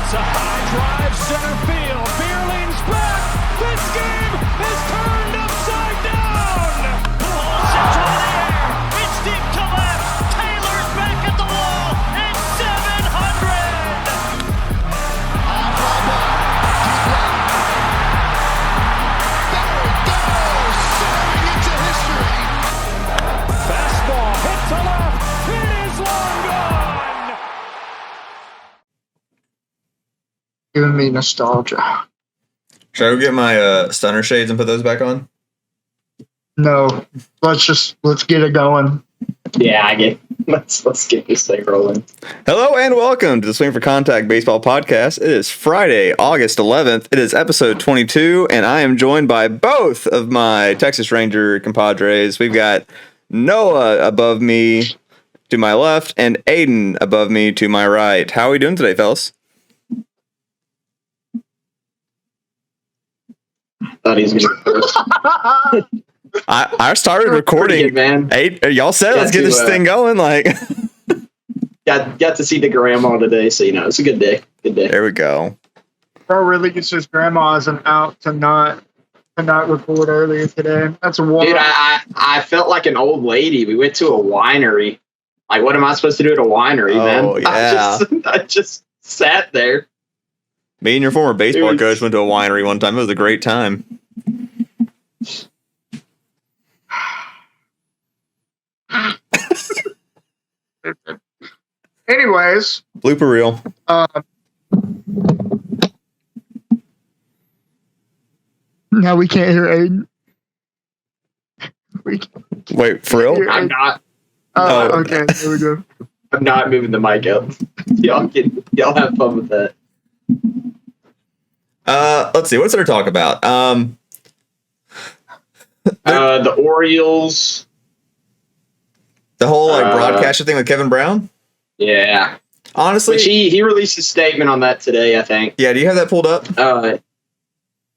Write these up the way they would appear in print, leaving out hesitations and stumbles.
It's a high drive center field. Beer leans back. This game is turned upside down. Pujols into the air. It's deep to left. Taylor's back at the wall. And 700. On fly ball. Deep left. There it goes. Soaring into history. Fastball hit to left. It is long gone. Giving me nostalgia. Should I go get my stunner shades and put those back on? No, let's get it going. Yeah, let's get this thing rolling. Hello and welcome to the Swing for Contact Baseball Podcast. It is Friday, August 11th. It is episode 22, and I am joined by both of my Texas Ranger compadres. We've got Noah above me to my left and Aiden above me to my right. How are we doing today, fellas? Thought he was gonna I started recording. good, man. Hey, y'all said let's get this thing going. Like, got to see the grandma today, so it's a good day. Good day. there we go. Bro really gets his grandma as an out to not record earlier today. That's a one. Dude, I felt like an old lady. We went to a winery. Like, what am I supposed to do at a winery, man? Oh, yeah. I just sat there. Me and your former baseball coach went to a winery one time. It was a great time. Anyways, Blooper reel. now we can't hear Aiden. Wait, for real? I'm not. Oh, okay. There we go. I'm not moving the mic up. Y'all have fun with that. Let's see. What's there to talk about? The Orioles. The whole broadcaster thing with Kevin Brown. Yeah. Honestly, Which he released a statement on that today, I think. yeah. Do you have that pulled up?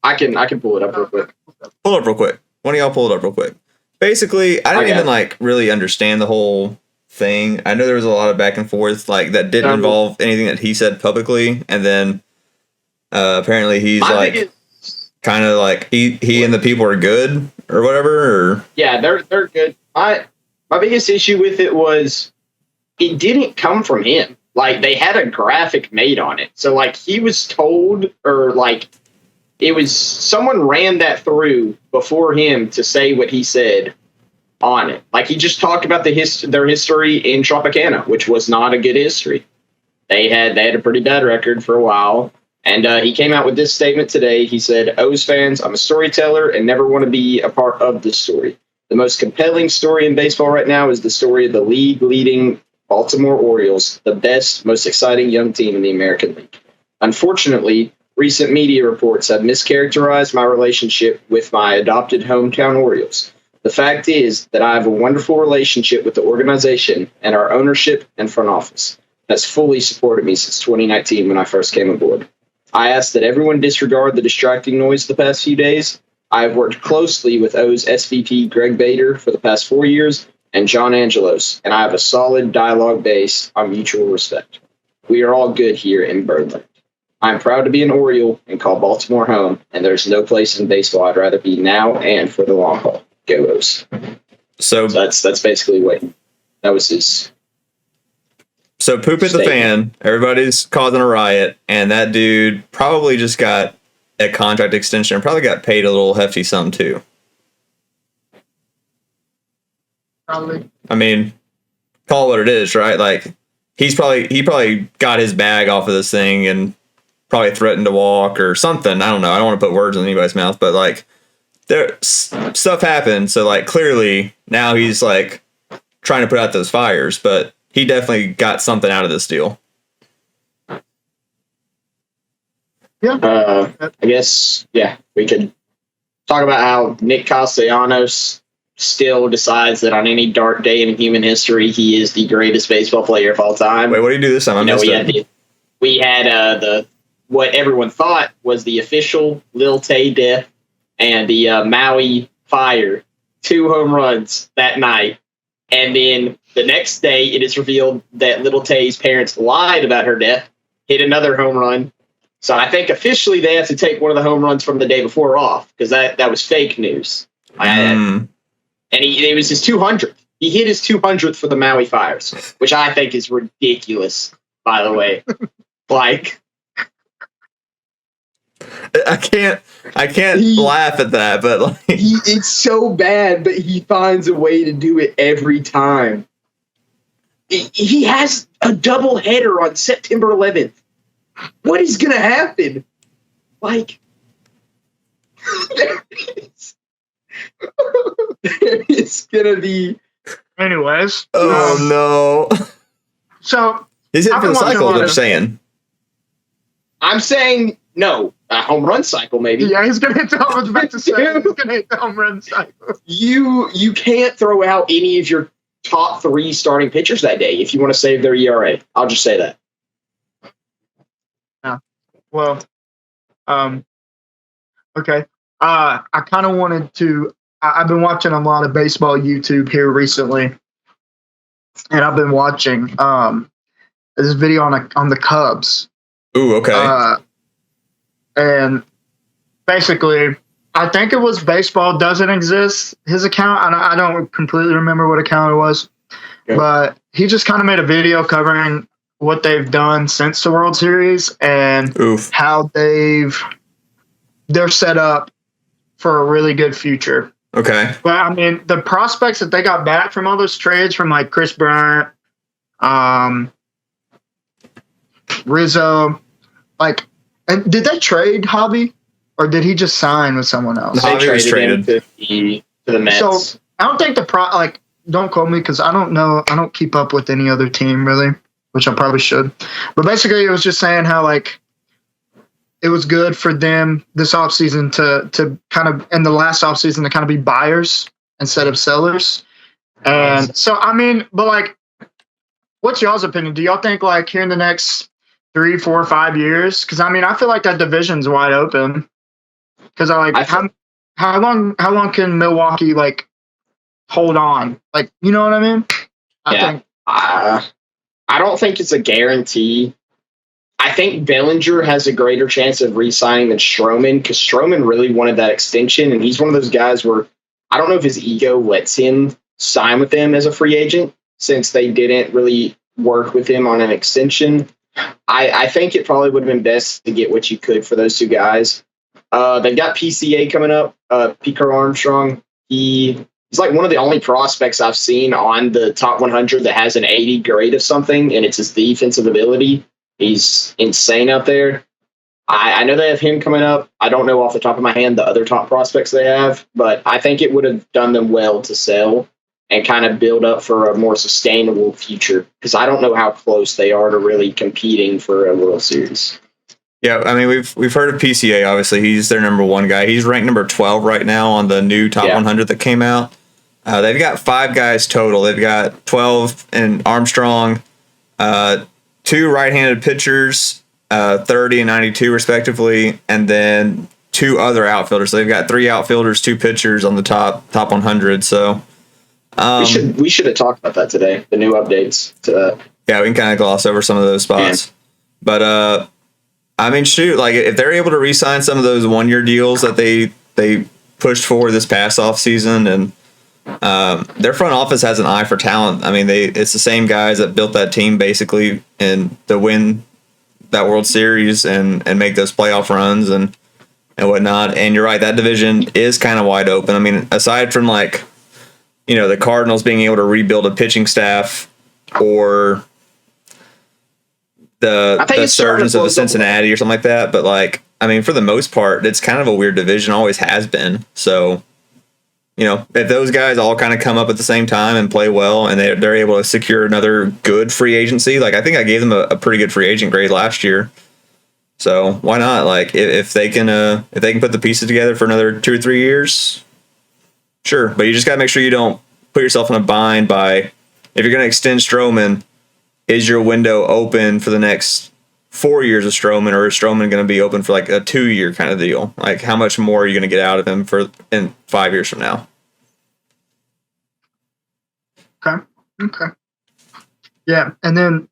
I can pull it up real quick. Pull it up real quick. One of y'all pull it up real quick. Basically, I didn't even really understand the whole thing. I know there was a lot of back and forth that didn't involve anything that he said publicly, and then apparently he's kind of he and the people are good or whatever. Or yeah, they're good. My biggest issue with it was it didn't come from him. They had a graphic made on it, so he was told, or it was someone ran that through before him to say what he said on it. He just talked about their history in Tropicana, which was not a good history. They had a pretty bad record for a while. And he came out with this statement today. He said, "O's fans, I'm a storyteller and never want to be a part of this story. The most compelling story in baseball right now is the story of the league-leading Baltimore Orioles, the best, most exciting young team in the American League. Unfortunately, recent media reports have mischaracterized my relationship with my adopted hometown Orioles. The fact is that I have a wonderful relationship with the organization and our ownership and front office that's fully supported me since 2019 when I first came aboard. I ask that everyone disregard the distracting noise the past few days. I have worked closely with O's SVP Greg Bader for the past 4 years and John Angelos, and I have a solid dialogue based on mutual respect. We are all good here in Birdland. I'm proud to be an Oriole and call Baltimore home, and there's no place in baseball I'd rather be now and for the long haul. Go O's." So that's basically what that was his. So poop at the fan. Everybody's causing a riot, and that dude probably just got a contract extension and probably got paid a little hefty sum too. Probably. I mean, call it what it is, right? He probably got his bag off of this thing and probably threatened to walk or something. I don't know. I don't want to put words in anybody's mouth, but there stuff happened. So clearly now he's trying to put out those fires, but he definitely got something out of this deal. Yeah. I guess, we could talk about how Nick Castellanos still decides that on any dark day in human history, he is the greatest baseball player of all time. Wait, what did he do this time? We had what everyone thought was the official Lil Tay death and the Maui fire, 2 home runs that night. And then the next day, it is revealed that Little Tay's parents lied about her death, hit another home run, So I think officially they have to take one of the home runs from the day before off because that was fake news. And it was his 200th. He hit his 200th for the Maui Fires, which I think is ridiculous, by the way. Like, I can't laugh at that, but like, it's so bad, but he finds a way to do it every time. He has a double header on September 11th. What is going to happen? Like, there is going to be. Anyways. Oh no. So he's hitting for the cycle, is what you're saying. I'm saying no. A home run cycle, maybe. Yeah, he's going to hit the home run. He's going to hit the home run cycle. You can't throw out any of your top 3 starting pitchers that day if you want to save their ERA. I'll just say that. Yeah. Well, okay. I kind of wanted to. I've been watching a lot of baseball YouTube here recently, and I've been watching this video on the Cubs. Ooh, okay. And basically, I think it was Baseball Doesn't Exist, his account. I don't completely remember what account it was, but he just kind of made a video covering what they've done since the World Series and how they're set up for a really good future. Okay. But I mean, the prospects that they got back from all those trades from like Chris Bryant, Rizzo, like, and did they trade Hobby or did he just sign with someone else? Hobby was traded to the Mets. So I don't think don't quote me because I don't know. I don't keep up with any other team really, which I probably should. But basically, it was just saying how like it was good for them this offseason to kind of, in the last offseason, to kind of be buyers instead of sellers. And so, I mean, but like, what's y'all's opinion? Do y'all think like here in the next 3, 4, 5 years? Because I mean, I feel like that division's wide open. Because how long can Milwaukee like hold on? Like, you know what I mean? I don't think it's a guarantee. I think Bellinger has a greater chance of re-signing than Stroman because Stroman really wanted that extension, and he's one of those guys where I don't know if his ego lets him sign with them as a free agent since they didn't really work with him on an extension. I think it probably would have been best to get what you could for those 2 guys. They've got PCA coming up, Pico Armstrong. He's like one of the only prospects I've seen on the top 100 that has an 80 grade of something, and it's his defensive ability. He's insane out there. I know they have him coming up. I don't know off the top of my hand the other top prospects they have, but I think it would have done them well to sell and kind of build up for a more sustainable future because I don't know how close they are to really competing for a World Series. Yeah, I mean, we've heard of PCA, obviously. He's their number 1 guy. He's ranked number 12 right now on the new top 100 that came out. They've got 5 guys total. They've got 12 in Armstrong, 2 right-handed pitchers, 30 and 92 respectively, and then 2 other outfielders. So they've got 3 outfielders, 2 pitchers on the top 100. So we should have talked about that today. The new updates to that. Yeah, we can kind of gloss over some of those spots. Yeah. But I mean, shoot, like if they're able to re-sign some of those 1-year deals that they pushed forward this past off season, and their front office has an eye for talent. I mean, it's the same guys that built that team basically and to win that World Series and make those playoff runs and whatnot. And you're right, that division is kind of wide open. I mean, aside from like, you know, the Cardinals being able to rebuild a pitching staff or the surgeons of the Cincinnati or something like that. But like, I mean, for the most part, it's kind of a weird division, always has been. So, you know, if those guys all kind of come up at the same time and play well and they're able to secure another good free agency, like I think I gave them a pretty good free agent grade last year. So why not? Like if they can put the pieces together for another 2 or 3 years, sure. But you just got to make sure you don't put yourself in a bind by, if you're going to extend Stroman, is your window open for the next 4 years of Stroman, or is Stroman going to be open for like a 2-year kind of deal? Like how much more are you going to get out of him in 5 years from now? Okay. Yeah. And then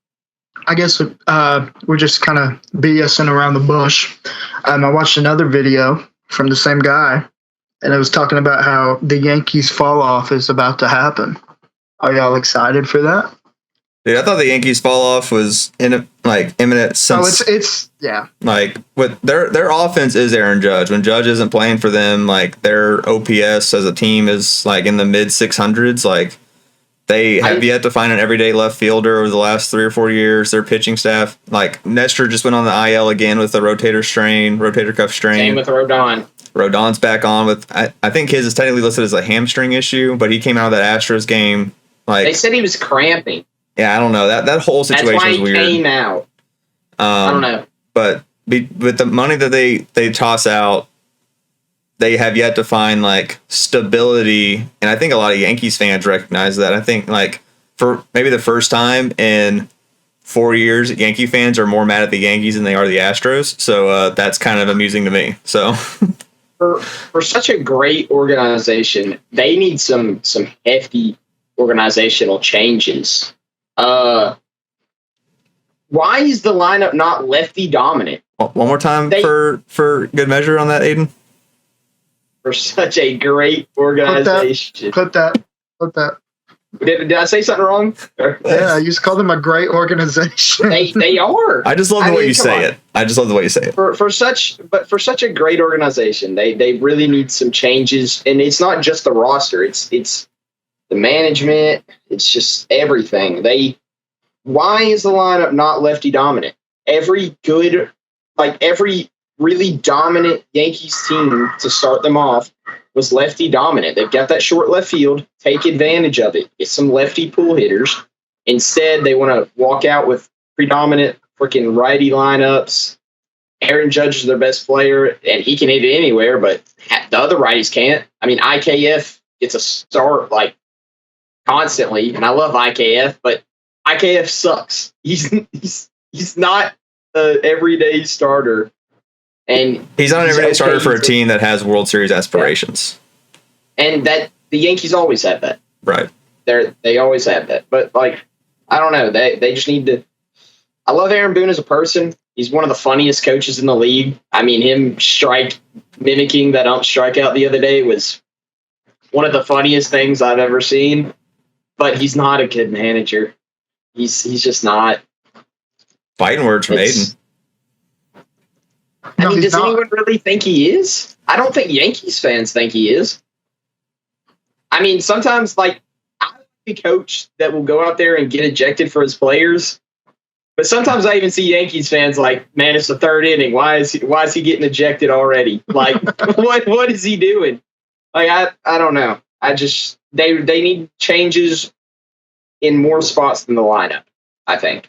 I guess we're just kind of BSing around the bush. I watched another video from the same guy, and it was talking about how the Yankees fall off is about to happen. Are y'all excited for that? Dude, I thought the Yankees fall off was imminent since. It's yeah. Like what their offense is Aaron Judge. When Judge isn't playing for them, like their OPS as a team is like in the mid 600s. Like they have yet to find an everyday left fielder over the last 3 or 4 years. Their pitching staff, like Nestor, just went on the IL again with a rotator cuff strain. Same with Rodon. Rodon's back on with. I think his is technically listed as a hamstring issue, but he came out of that Astros game. Like they said he was cramping. Yeah, I don't know. That whole situation is weird. That's why he came out. I don't know. But with the money that they toss out, they have yet to find like stability, and I think a lot of Yankees fans recognize that. I think like for maybe the first time in 4 years, Yankee fans are more mad at the Yankees than they are the Astros. So that's kind of amusing to me. So for such a great organization, they need some hefty organizational changes. Why is the lineup not lefty dominant? One more time for good measure on that, Aiden. For such a great organization. Put that. Did I say something wrong? Yeah, you just called them a great organization. They are. I just love the way you say it. I just love the way you say it. For such a great organization, they really need some changes, and it's not just the roster. It's the management. It's just everything. Why is the lineup not lefty dominant? Every really dominant Yankees team to start them off was lefty dominant. They've got that short left field. Take advantage of it. Get some lefty pull hitters. Instead, they want to walk out with predominant freaking righty lineups. Aaron Judge is their best player, and he can hit it anywhere, but the other righties can't. I mean, IKF gets a start like constantly, and I love IKF, but IKF sucks. He's not an everyday starter. And he's not an everyday starter for a team that has World Series aspirations. Yeah. And that the Yankees always have that. Right. They always have that. But like, I don't know. They just need to. I love Aaron Boone as a person. He's one of the funniest coaches in the league. I mean, him mimicking that ump strikeout the other day was one of the funniest things I've ever seen. But he's not a good manager. He's just not. Fighting words from Aiden. I mean, does anyone really think he is? I don't think Yankees fans think he is. I mean, sometimes, like, I'm a coach that will go out there and get ejected for his players. But sometimes I even see Yankees fans like, man, it's the third inning. Why is he getting ejected already? Like, what is he doing? Like, I don't know. They need changes in more spots than the lineup, I think.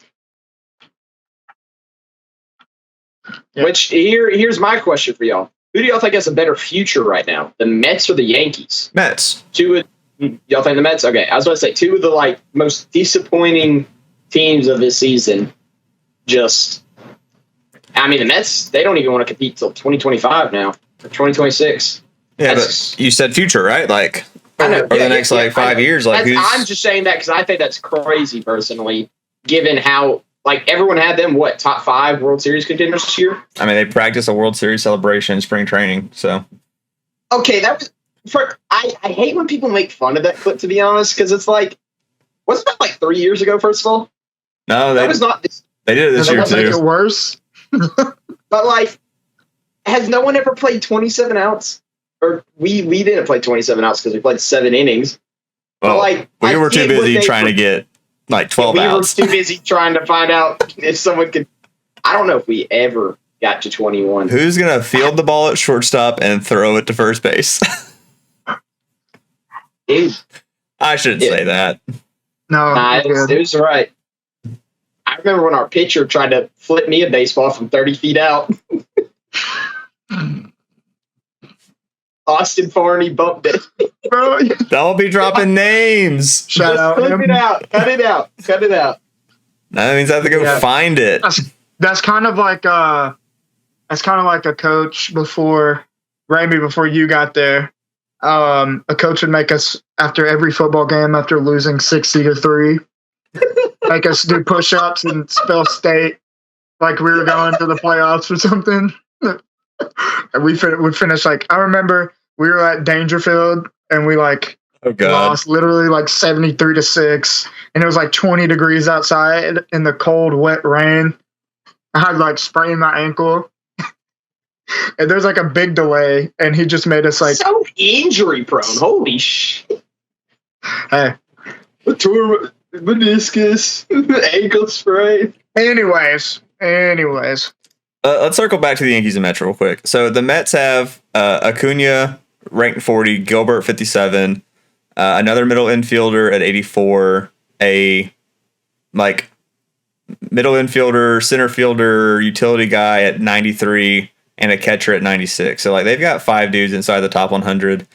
Yep. Which here's my question for y'all. Who do y'all think has a better future right now? The Mets or the Yankees? Mets. Y'all think the Mets? Okay, I was going to say two of the most disappointing teams of this season. I mean, the Mets, they don't even want to compete till 2025 now, or 2026. Yeah, but you said future, right? Like, I know, or the next 5 years. Like, I'm just saying that because I think that's crazy, personally, given how. Like, everyone had them, top 5 World Series contenders this year? I mean, they practiced a World Series celebration in spring training, so. Okay, that was... I hate when people make fun of that clip, to be honest, because it's like... Wasn't that 3 years ago, first of all? No, that was not... They did it this year, too. Make it worse? But, has no one ever played 27 outs? Or we didn't play 27 outs because we played 7 innings. Well, but, we were too busy trying to get... 12 outs. We were too busy trying to find out if someone could. I don't know if we ever got to 21. Who's going to field the ball at shortstop and throw it to first base? I shouldn't say that. No, it was right. I remember when our pitcher tried to flip me a baseball from 30 feet out. Austin Farney bumped it. Don't be dropping names. Shout out. Flip it out. Cut it out. That means I have to go find it. That's kind of like a coach before you got there. A coach would make us after every football game after losing 60-3. make us do push-ups and spell state like we were going to the playoffs or something. And we finished like, I remember we were at Dangerfield and we like lost literally like 73-6, and it was like 20 degrees outside in the cold, wet rain. I had like sprained my ankle. And there's like a big delay, and he just made us like so injury prone. Holy shit! Hey, a tour meniscus, ankle sprain. Anyways, let's circle back to the Yankees and Mets real quick. So the Mets have Acuna ranked 40, Gilbert 57, another middle infielder at 84, a like middle infielder, center fielder, utility guy at 93. And a catcher at 96. So like they've got 5 dudes inside the top 100.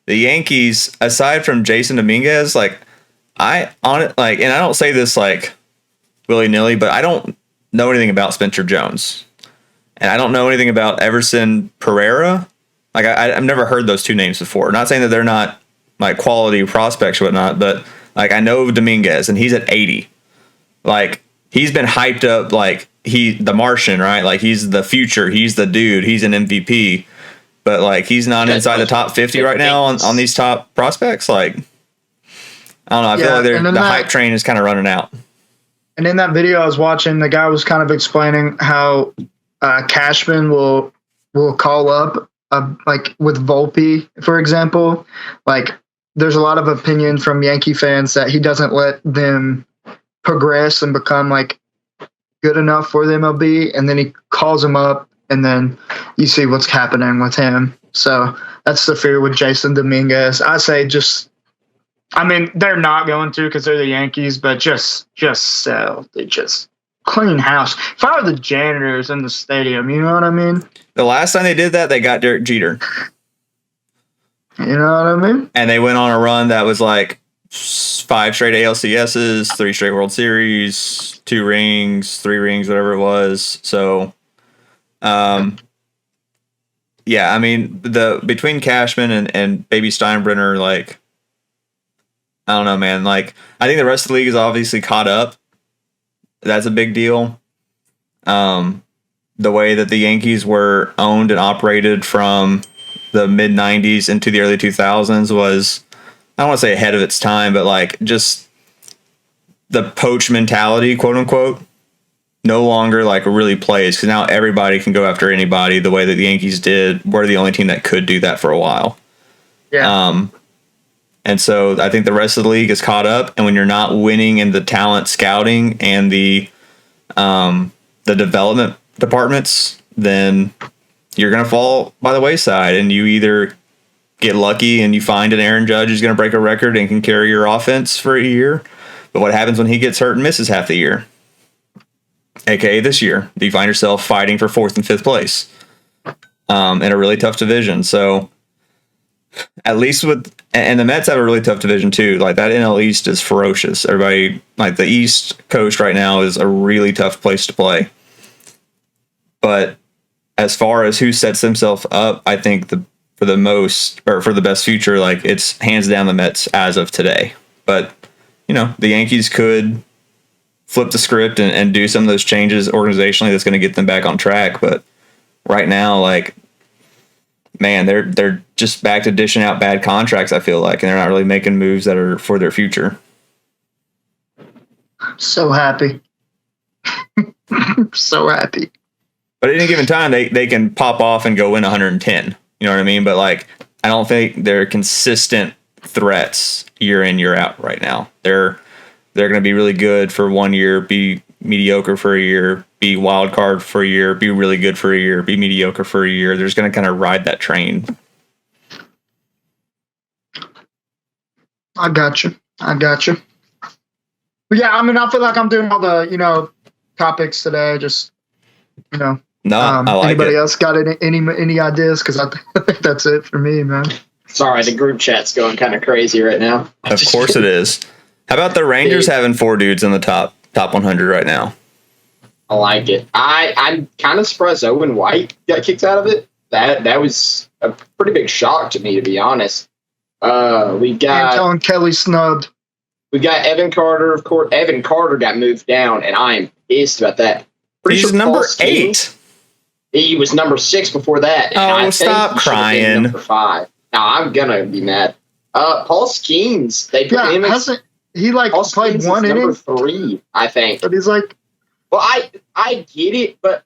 The Yankees, aside from Jason Dominguez, like and I don't say this like willy-nilly, but I don't know anything about Spencer Jones. And I don't know anything about Everson Pereira. Like I've never heard those 2 names before. Not saying that they're not like quality prospects or whatnot, but like I know Dominguez and he's at 80. Like he's been hyped up like the Martian, right? Like he's the future, he's the dude, he's an MVP, but like he's not inside the top 50 right now on these top prospects. Like I don't know, I feel like the hype train is kind of running out. And in that video I was watching, the guy was kind of explaining how Cashman will call up like with Volpe, for example. Like there's a lot of opinion from Yankee fans that he doesn't let them progress and become like good enough for the MLB, and then he calls him up, and then you see what's happening with him. So that's the fear with Jason Dominguez. I say they're not going to because they're the Yankees, but just sell. They just clean house. Fire the janitors in the stadium, you know what I mean? The last time they did that, they got Derek Jeter. You know what I mean? And they went on a run that was like 5 straight ALCSs, 3 straight World Series, 2 rings, 3 rings, whatever it was. So, yeah, I mean, between Cashman and Baby Steinbrenner, like, I don't know, man. Like, I think the rest of the league is obviously caught up. That's a big deal. The way that the Yankees were owned and operated from the mid 90s into the early 2000s was, I don't want to say ahead of its time, but like just the poach mentality, quote unquote, no longer like really plays because now everybody can go after anybody the way that the Yankees did. We're the only team that could do that for a while. Yeah. And so I think the rest of the league is caught up, and when you're not winning in the talent scouting and the development departments, then you're going to fall by the wayside, and you either get lucky and you find an Aaron Judge who's going to break a record and can carry your offense for a year. But what happens when he gets hurt and misses half the year? AKA this year, you find yourself fighting for 4th and 5th place in a really tough division. So at least and the Mets have a really tough division too. Like that NL East is ferocious. Everybody, like the East Coast right now is a really tough place to play. But as far as who sets themselves up, I think for the best future, like it's hands down the Mets as of today. But the Yankees could flip the script and do some of those changes organizationally that's going to get them back on track. But right now, like, man, they're just back to dishing out bad contracts, I feel like, and they're not really making moves that are for their future. So happy. So happy. But at any given time, they can pop off and go win 110. You know what I mean? But, like, I don't think they're consistent threats year in, year out right now. They're going to be really good for 1 year, be mediocre for a year, be wild card for a year, be really good for a year, be mediocre for a year. They're just going to kind of ride that train. I got you. But yeah, I mean, I feel like I'm doing all the, topics today. Just, No, I like anybody it. else got any ideas? Because I think that's it for me, man. Sorry, the group chat's going kind of crazy right now. Of course it is. How about the Rangers having 4 dudes in the top 100 right now? I like it. I'm kind of surprised Owen White got kicked out of it. That was a pretty big shock to me, to be honest. We got Anton Kelly snubbed. We've got Evan Carter. Of course, Evan Carter got moved down, and I am pissed about that. He's number 8. He was number 6 before that. And I stop crying. Number 5. Now I'm gonna be mad. Paul Skeens. They put him. Hasn't he played one inning? Number 3, I think. But he's like, well, I get it, but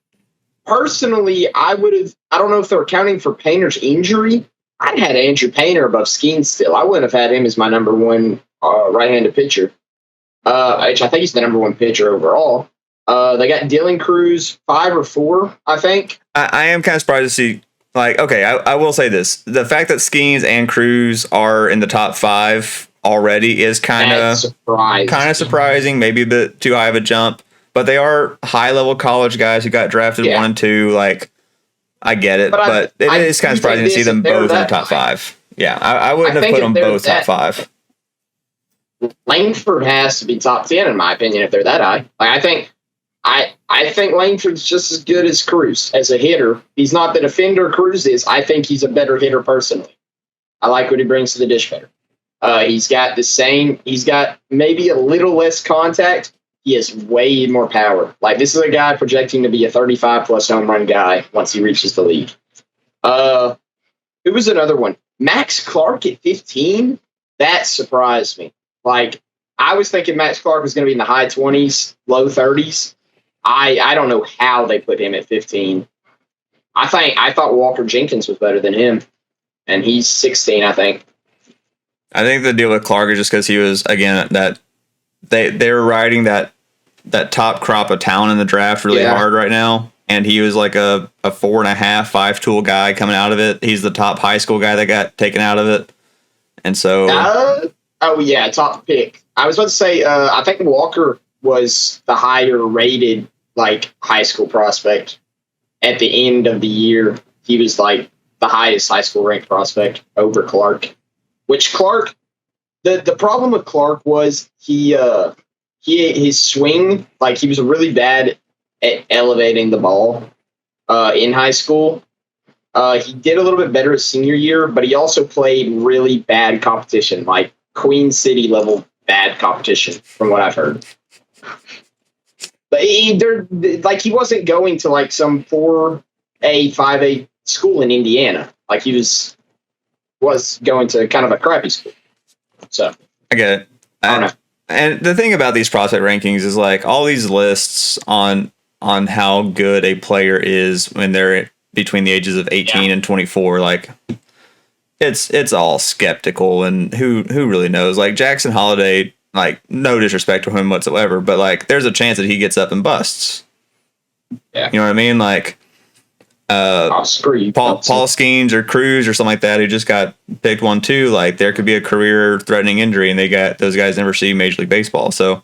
personally, I would have. I don't know if they're counting for Painter's injury. I'd had Andrew Painter above Skeens still. I wouldn't have had him as my number 1 right-handed pitcher. Which I think he's the number 1 pitcher overall. They got Dylan Cruz 5 or 4, I think. I am kind of surprised to see. Like, okay, I will say this: the fact that Skeens and Cruz are in the top 5 already is kind of surprising. Maybe a bit too high of a jump, but they are high-level college guys who got drafted 1 and 2. Like, I get it, but it is kind of surprising to see them both in the top 5. Yeah, I wouldn't have put them both top 5. Langford has to be top 10 in my opinion if they're that high. Like, I think Langford's just as good as Cruz as a hitter. He's not the defender Cruz is. I think he's a better hitter personally. I like what he brings to the dish better. He's got maybe a little less contact. He has way more power. Like, this is a guy projecting to be a 35-plus home run guy once he reaches the league. Who was another one? Max Clark at 15? That surprised me. Like, I was thinking Max Clark was going to be in the high 20s, low 30s. I don't know how they put him at 15. I thought Walker Jenkins was better than him, and he's 16, I think. I think the deal with Clark is just because he was, again, that they were riding that top crop of talent in the draft really hard right now, and he was like a 4.5, 5 tool guy coming out of it. He's the top high school guy that got taken out of it, and so top pick. I was about to say I think Walker was the higher rated like high school prospect at the end of the year. He was like the highest high school ranked prospect over Clark. Which Clark, the problem with Clark was his swing, like he was really bad at elevating the ball in high school. He did a little bit better his senior year, but he also played really bad competition, like Queen City level bad competition, from what I've heard. But he wasn't going to like some 4A, 5A school in Indiana. Like he was going to kind of a crappy school. So I get it. I don't know. And the thing about these prospect rankings is like all these lists on how good a player is when they're between the ages of 18 and 24, like it's all skeptical, and who really knows? Like Jackson Holiday, like no disrespect to him whatsoever, but like there's a chance that he gets up and busts. Yeah. You know what I mean? Like Paul Skeens or Cruz or something like that, who just got picked 1-2, like there could be a career threatening injury, and those guys never see Major League Baseball. So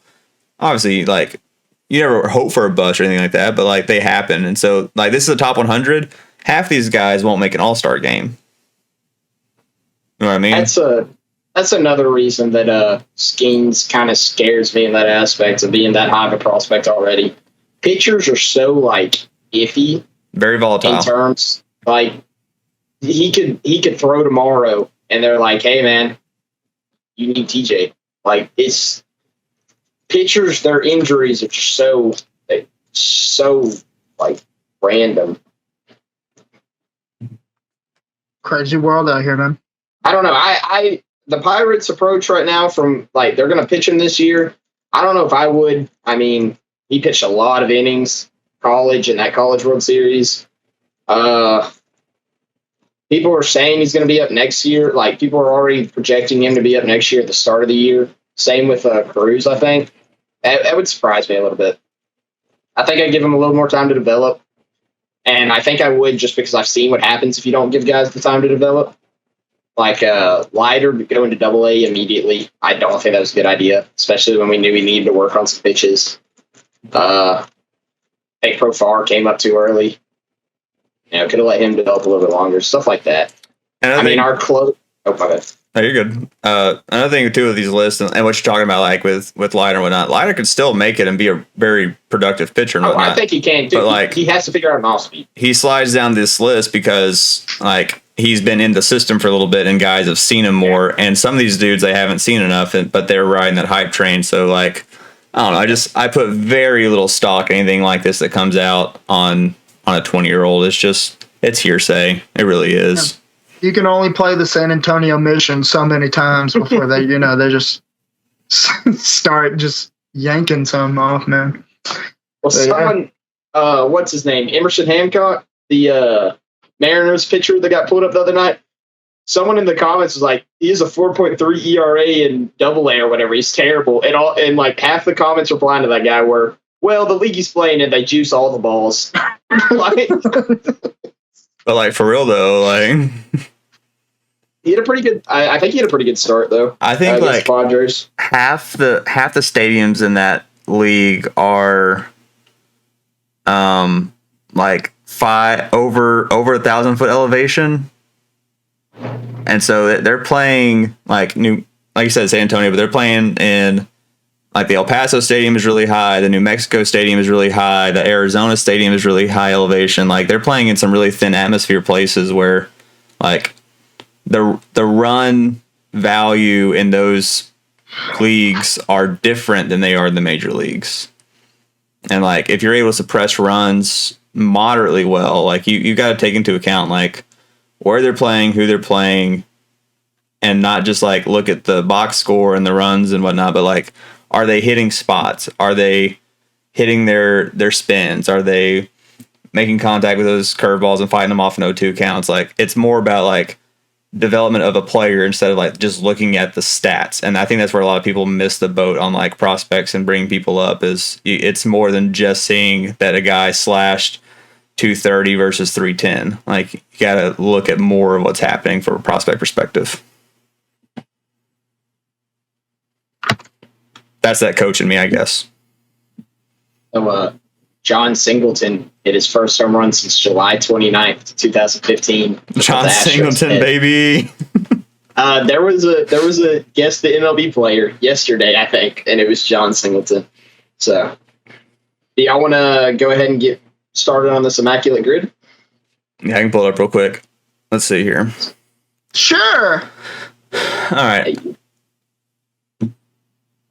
obviously, like you never hope for a bust or anything like that, but like they happen. And so like this is a top 100. Half these guys won't make an all-star game. You know what I mean? That's another reason that Skeens kind of scares me in that aspect of being that high of a prospect already. Pitchers are so like iffy. Very volatile. In terms, like he could throw tomorrow, and they're like, "Hey, man, you need TJ." Like it's pitchers, their injuries are so like random. Crazy world out here, man. I don't know. The Pirates' approach right now, from like they're going to pitch him this year. I don't know if I would. I mean, he pitched a lot of innings. College in that College World Series. People are saying he's going to be up next year. Like people are already projecting him to be up next year at the start of the year. Same with Cruz, I think. That would surprise me a little bit. I think I'd give him a little more time to develop. And I think I would just because I've seen what happens if you don't give guys the time to develop. Like Leiter going to Double-A immediately. I don't think that was a good idea, especially when we knew we needed to work on some pitches. I think Profar came up too early. You know, could have let him develop a little bit longer. Stuff like that. Our close. Oh, my bad. No, you're good. Another thing, too, with these lists and what you're talking about, like with Leiter and whatnot, Leiter could still make it and be a very productive pitcher and whatnot. I think he can, too. But, like, he has to figure out an off speed. He slides down this list because, like, he's been in the system for a little bit, and guys have seen him more. And some of these dudes they haven't seen enough, but they're riding that hype train. So like, I don't know. I put very little stock in anything like this that comes out on a 20-year-old. It's hearsay. It really is. You can only play the San Antonio Mission so many times before they just start just yanking some off, man. Well, someone, what's his name? Emerson Hancock, the Mariners pitcher that got pulled up the other night. Someone in the comments was like, he has a 4.3 ERA in Double-A or whatever. He's terrible. And like half the comments replying to that guy were, well, the league he's playing in, they juice all the balls. Like, but like for real though, like he had a pretty good. I think he had a pretty good start though. I think like Padres. half the stadiums in that league are like over 1,000-foot elevation, and so they're playing like you said, San Antonio, but they're playing in like the El Paso Stadium is really high, the New Mexico Stadium is really high, the Arizona Stadium is really high elevation. Like they're playing in some really thin atmosphere places where like the run value in those leagues are different than they are in the major leagues. And like if you're able to suppress runs moderately well, like you got to take into account like where they're playing, who they're playing, and not just like look at the box score and the runs and whatnot, but like, are they hitting spots? Are they hitting their spins? Are they making contact with those curveballs and fighting them off in 0-2 counts? Like it's more about like development of a player instead of like just looking at the stats. And I think that's where a lot of people miss the boat on like prospects and bringing people up is it's more than just seeing that a guy slashed 230 versus 310. Like you got to look at more of what's happening from a prospect perspective. That's that coach in me, I guess. So, John Singleton hit his first home run since July 29th, 2015. John Singleton, baby. There was a guest the MLB player yesterday, I think, and it was John Singleton. So, do y'all want to go ahead and get started on this immaculate grid? Yeah, I can pull it up real quick. Let's see here. Sure. All right.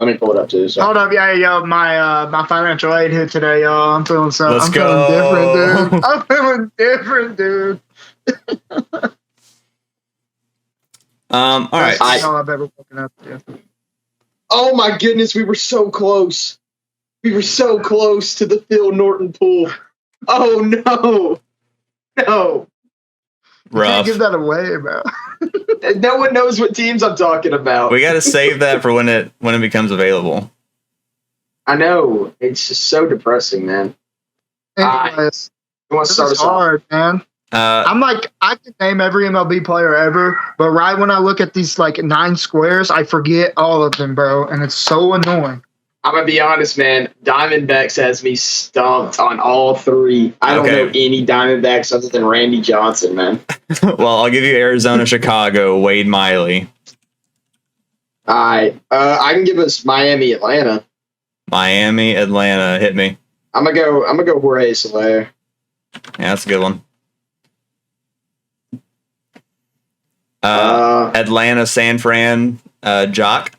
Let me pull it up too. So. Hold up, yo, my financial aid hit today, y'all. I'm feeling Let's go. I'm feeling different, dude. All right. That's all I've ever woken up to. Oh my goodness, we were so close. We were so close to the Phil Norton pool. Oh no. No. You can't give that away, bro. No one knows what teams I'm talking about. We got to save that for when it becomes available. I know. It's just so depressing, man. Anyways, You want to this start is us off? hard, man. I'm like, I can name every MLB player ever, but right when I look at these like 9 squares, I forget all of them, bro, and it's so annoying. I'm going to be honest, man. Diamondbacks has me stumped on all 3. I don't know any Diamondbacks other than Randy Johnson, man. Well, I'll give you Arizona, Chicago, Wade Miley. All right. I can give us Miami, Atlanta. Miami, Atlanta, hit me. I'm gonna go Jorge Soler. Yeah, that's a good one. Atlanta, San Fran, Jock.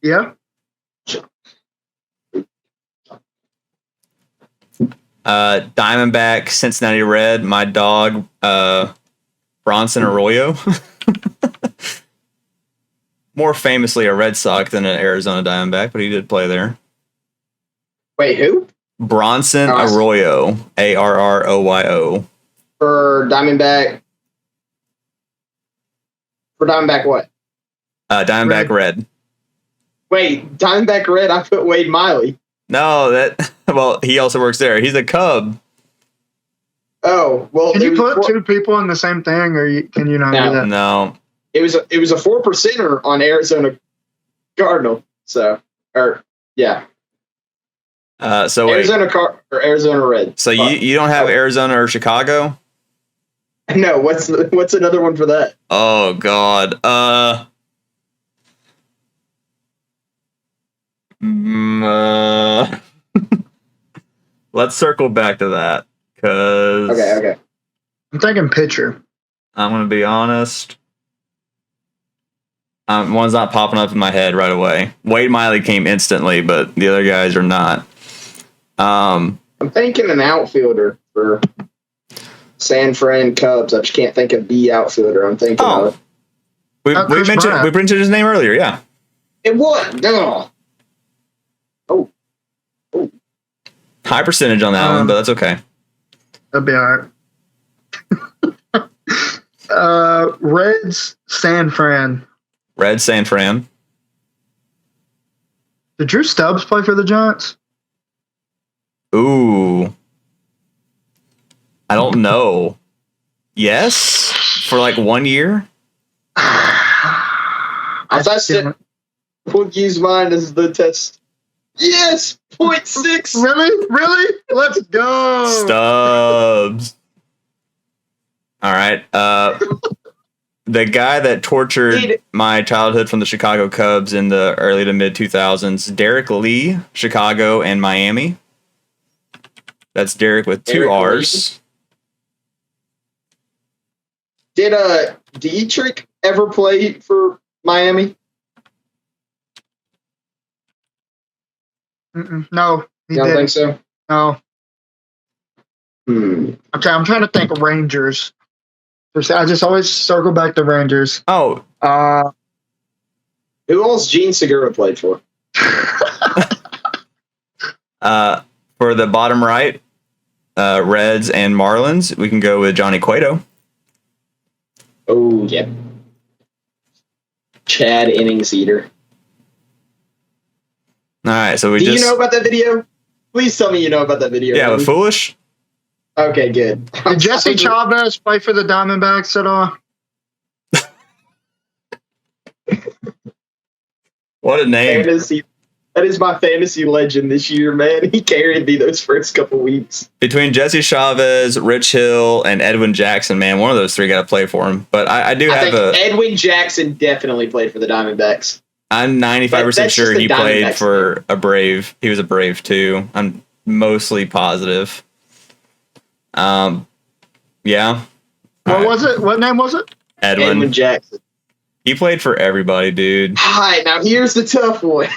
Yeah. Diamondback, Cincinnati Red, my dog, Bronson Arroyo. More famously a Red Sox than an Arizona Diamondback, but he did play there. Wait, who? Bronson Arroyo, Arroyo. For Diamondback. For Diamondback what? Diamondback Red. Wait, Diamondback Red, I put Wade Miley. No, well, he also works there. He's a Cub. Oh, well. Can you put 2 people in the same thing, or can you not do that? No. It was a 4%er on Arizona Cardinal. So, yeah. So Arizona or Arizona Red. So you don't have Arizona or Chicago? No. What's another one for that? Oh God. Let's circle back to that, cause Okay. I'm thinking pitcher. I'm going to be honest. One's not popping up in my head right away. Wade Miley came instantly, but the other guys are not. I'm thinking an outfielder for San Fran Cubs. I just can't think of the outfielder I'm thinking of. We Chris mentioned Bryant. we mentioned his name earlier. Yeah. It was. No. Oh. High percentage on that one, but that's okay. That'd be all right. Reds, San Fran. Red San Fran. Did Drew Stubbs play for the Giants? Ooh. I don't know. Yes? For like 1 year? As I said, Pookie's mind is the test. Yes! 0.6! Really? Let's go. Stubbs. All right. The guy that tortured my childhood from the Chicago Cubs in the early to mid 2000s, Derek Lee, Chicago and Miami. That's Derek with two R's. Did Dietrich ever play for Miami? No, he You don't didn't. think so? No. I'm trying to think of Rangers. I just always circle back to Rangers. Oh, Who else Gene Segura played for? for the bottom right, Reds and Marlins, we can go with Johnny Cueto. Oh, yeah. Chad Innings Eater. All right, so Do you know about that video? Please tell me you know about that video. Yeah, with Foolish. Okay, good. Did Jesse Chavez play for the Diamondbacks at all? What a name. Fantasy. That is my fantasy legend this year, man. He carried me those first couple weeks. Between Jesse Chavez, Rich Hill, and Edwin Jackson, man, one of those three got to play for him. But I think Edwin Jackson definitely played for the Diamondbacks. I'm 95% sure he played for a Brave. He was a Brave too. I'm mostly positive. Yeah. What was it? What name was it? Edwin Jackson. He played for everybody, dude. All right, now here's the tough one.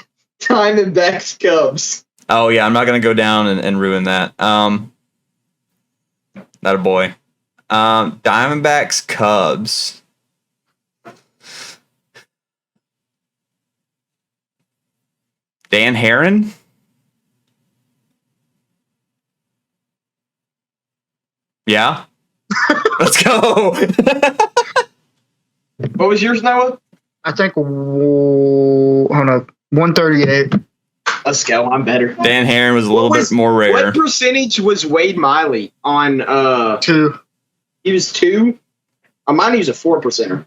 Diamondbacks Cubs. Oh yeah, I'm not gonna go down and ruin that. Not a boy. Diamondbacks Cubs. Dan Herron? Yeah. Let's go. What was yours, Noah? I think, hold on, 138. Let's go. I'm better. Dan Herron was a little bit more rare. What percentage was Wade Miley on? 2. He was 2. On mine, he was a 4%er.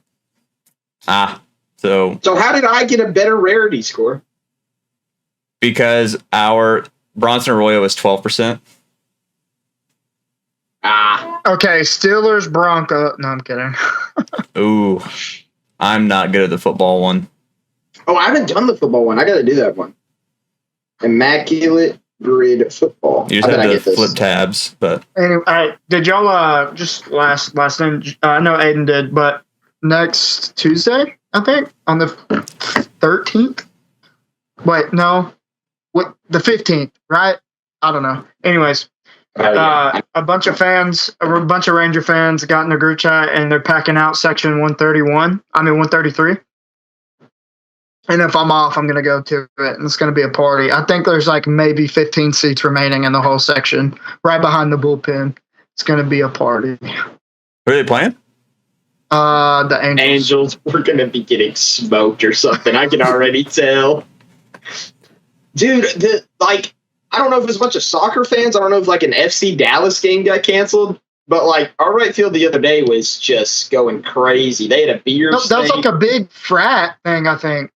So how did I get a better rarity score? Because our Bronson Arroyo was 12%. Okay, Steelers, Bronco. No, I'm kidding. Ooh, I'm not good at the football one. Oh, I haven't done the football one. I got to do that one. Immaculate Grid Football. You just have to flip tabs, but Anyway, all right, did y'all just last name? I know Aiden did, but next Tuesday, I think on the 13th. Wait, no, what the 15th, right? I don't know. Anyways. A bunch of Ranger fans got in a group chat and they're packing out section 133. And if I'm off, I'm going to go to it and it's going to be a party. I think there's like maybe 15 seats remaining in the whole section right behind the bullpen. It's going to be a party. Who are they playing? The Angels. Angels, we're going to be getting smoked or something. I can already tell. Dude, I don't know if it's a bunch of soccer fans. I don't know if like an FC Dallas game got canceled, but like our right field the other day was just going crazy. They had a beer. That's like a big frat thing, I think.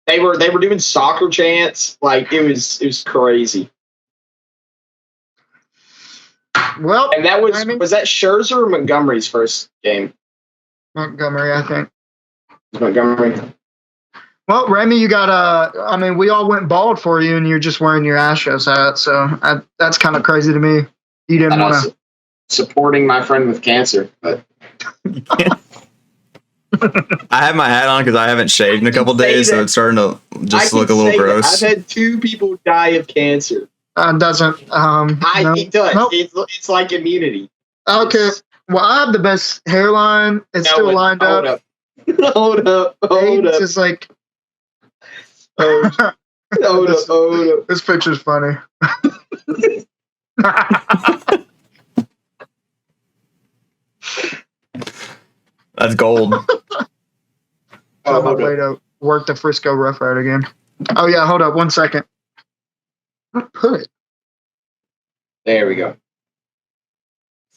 They were doing soccer chants. Like it was crazy. Well, and that was that Scherzer or Montgomery's first game? Montgomery, I think. Montgomery. Well, Remy, you got we all went bald for you, and you're just wearing your Astros hat, so that's kind of crazy to me. You didn't want to supporting my friend with cancer, but I have my hat on because I haven't shaved in a couple days, so it's starting to just look a little gross. I've had 2 people die of cancer. Doesn't. No. It does. Nope. It's like immunity. Okay. Well, I have the best hairline. It's still lined up. Hold up. AIDS is like. Hold up. This picture's funny. That's gold. On my way to work the Frisco Rough Rider again. Oh yeah, hold up 1 second. Put it. There we go.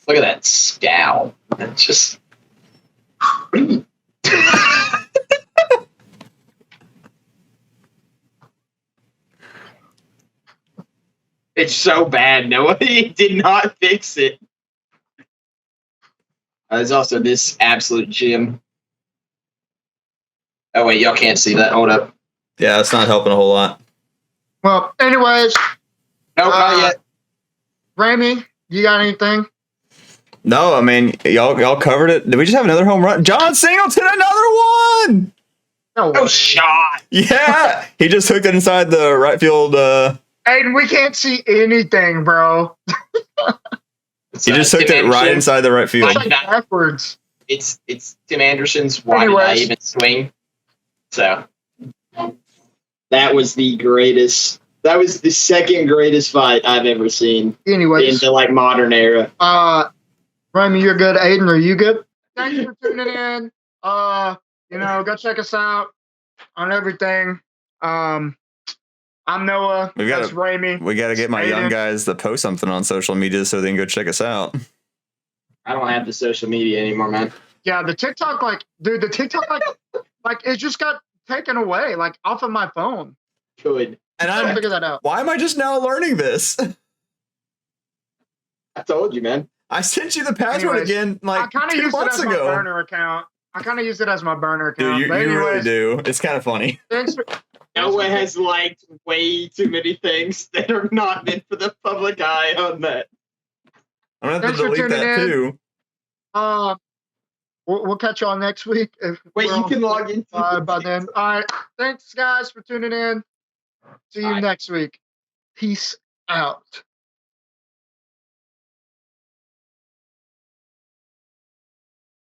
Look at that scowl. That's just. It's so bad. Nobody did not fix it. There's also this absolute gem. Oh wait, y'all can't see that. Hold up. Yeah, it's not helping a whole lot. Well, anyways. Nope, not yet. Ramy, you got anything? No, I mean y'all covered it. Did we just have another home run? John Singleton, another one. No shot. Yeah, he just hooked it inside the right field. Aiden, we can't see anything, bro. He just hooked it right inside the right field. Backwards. It's Tim Anderson's why did I even swing? So that was the greatest. That was the second greatest fight I've ever seen. Anyways, in the like modern era. Ramy, you're good. Aiden, are you good? Thank you for tuning in. Go check us out on everything. I'm Noah. That's Ramy. We got to get my young guys to post something on social media so they can go check us out. I don't have the social media anymore, man. Yeah, the TikTok, it just got taken away, off of my phone. Good. And I figure that out. Why am I just now learning this? I told you, man. I sent you the password again, I kind of 2 used it months as ago. my burner account. I kind of used it as my burner account. Dude, you really do. It's kind of funny. Thanks for. Noah has liked way too many things that are not meant for the public eye on that. I'm gonna have to delete that too. We'll catch y'all next week. Wait, you can log in by then. All right. Thanks, guys, for tuning in. See you next week. Peace out.